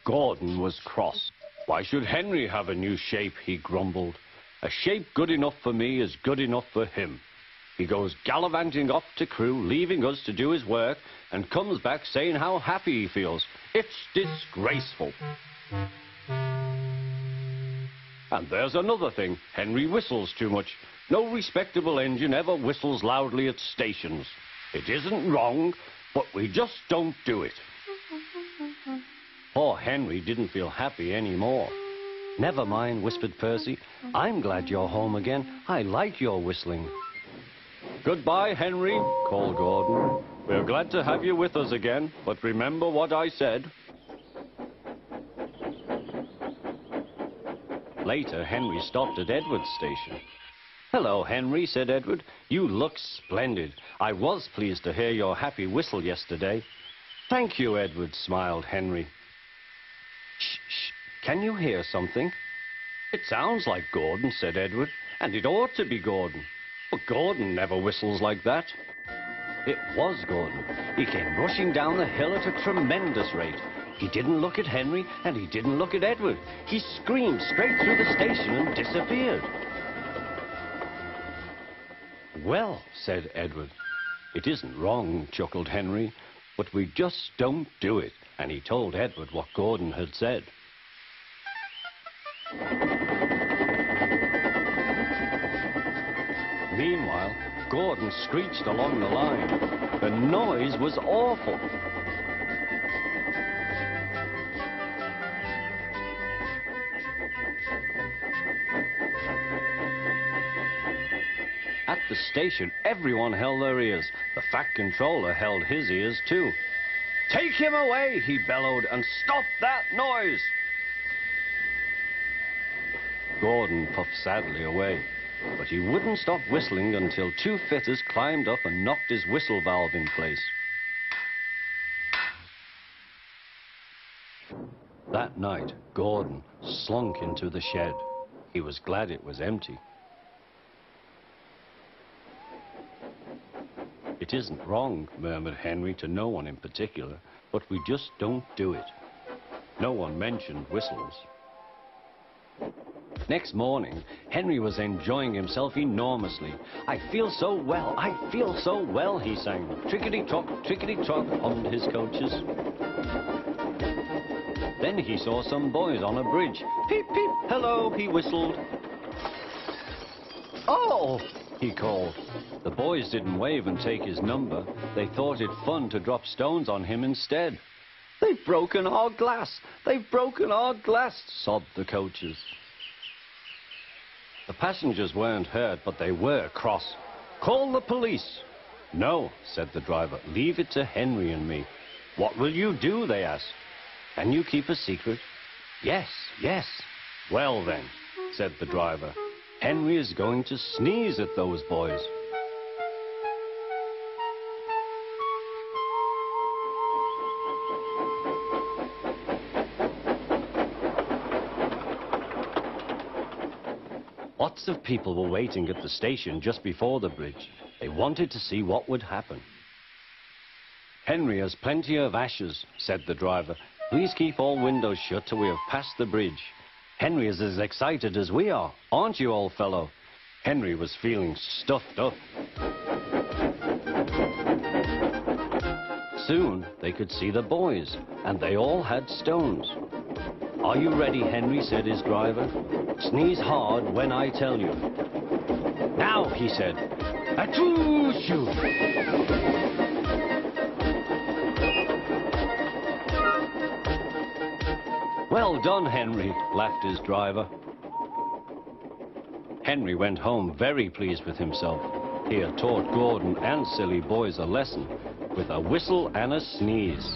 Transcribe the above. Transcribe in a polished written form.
Gordon was cross. Why should Henry have a new shape, he grumbled. A shape good enough for me is good enough for him. He goes gallivanting off to Crewe, leaving us to do his work, and comes back saying how happy he feels. It's disgraceful. And there's another thing. Henry whistles too much. No respectable engine ever whistles loudly at stations. It isn't wrong, but we just don't do it. Poor Henry didn't feel happy anymore. Never mind, whispered Percy. I'm glad you're home again. I like your whistling. Goodbye, Henry, called Gordon. We're glad to have you with us again, but remember what I said. Later, Henry stopped at Edward's station. Hello, Henry, said Edward. You look splendid. I was pleased to hear your happy whistle yesterday. Thank you, Edward, smiled Henry. Shh, shh. Can you hear something? It sounds like Gordon, said Edward, and it ought to be Gordon. But Gordon never whistles like that. It was Gordon. He came rushing down the hill at a tremendous rate. He didn't look at Henry, and he didn't look at Edward. He screamed straight through the station and disappeared. Well, said Edward. It isn't wrong, chuckled Henry, but we just don't do it. And he told Edward what Gordon had said. Meanwhile, Gordon screeched along the line. The noise was awful. At the station, everyone held their ears. The fat controller held his ears too. Take him away, he bellowed, and stop that noise! Gordon puffed sadly away, but he wouldn't stop whistling until two fitters climbed up and knocked his whistle valve in place. That night, Gordon slunk into the shed. He was glad it was empty. It isn't wrong, murmured Henry to no one in particular, but we just don't do it. No one mentioned whistles. Next morning, Henry was enjoying himself enormously. I feel so well, I feel so well, he sang. Trickety-trock, hummed his coaches. Then he saw some boys on a bridge. Peep, peep, hello, he whistled. Oh, he called. The boys didn't wave and take his number. They thought it fun to drop stones on him instead. They've broken our glass! They've broken our glass! Sobbed the coaches. The passengers weren't hurt, but they were cross. Call the police! No, said the driver. Leave it to Henry and me. What will you do, they asked. Can you keep a secret? Yes, yes. Well then, said the driver. Henry is going to sneeze at those boys. Lots of people were waiting at the station just before the bridge. They wanted to see what would happen. Henry has plenty of ashes, said the driver. Please keep all windows shut till we have passed the bridge. Henry is as excited as we are, aren't you, old fellow? Henry was feeling stuffed up. Soon they could see the boys, and they all had stones. Are you ready, Henry, said his driver. Sneeze hard when I tell you. Now, he said. Achoo-shoo! Well done, Henry, laughed his driver. Henry went home very pleased with himself. He had taught Gordon and silly boys a lesson with a whistle and a sneeze.